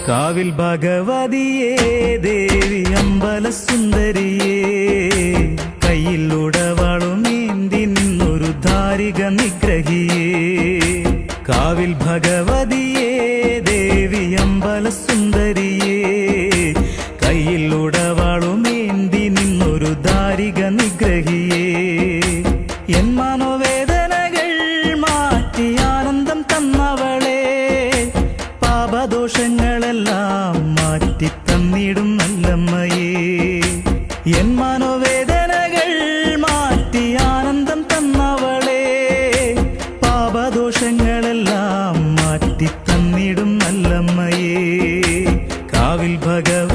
കാവിൽ ഭഗവതിയേ ദേവി അമ്പലസുന്ദരിയേ കയ്യിൽ ഉടവാളുമേന്തി നിന്നൊരു ധാരിക നിഗ്രഹിയേ കാവിൽ ഭഗവതിയേ ദേവി അമ്പലസുന്ദരിയേ കയ്യിൽ ഉടവാളുമേന്തി നിന്നൊരു ധാരിക നിഗ്രഹിയേ എൻ മനോവേദനകൾ മാറ്റി ആനന്ദം തന്നവളെ പാപദോഷങ്ങളെല്ലാം മാറ്റി തന്നിടും നല്ലമ്മയേ എൻ മനോവേദനകൾ മാറ്റി ആനന്ദം തന്നവളെ പാപദോഷങ്ങളെല്ലാം മാറ്റി തന്നിടും നല്ലമ്മയേ കാവിൽ ഭഗവതിയേ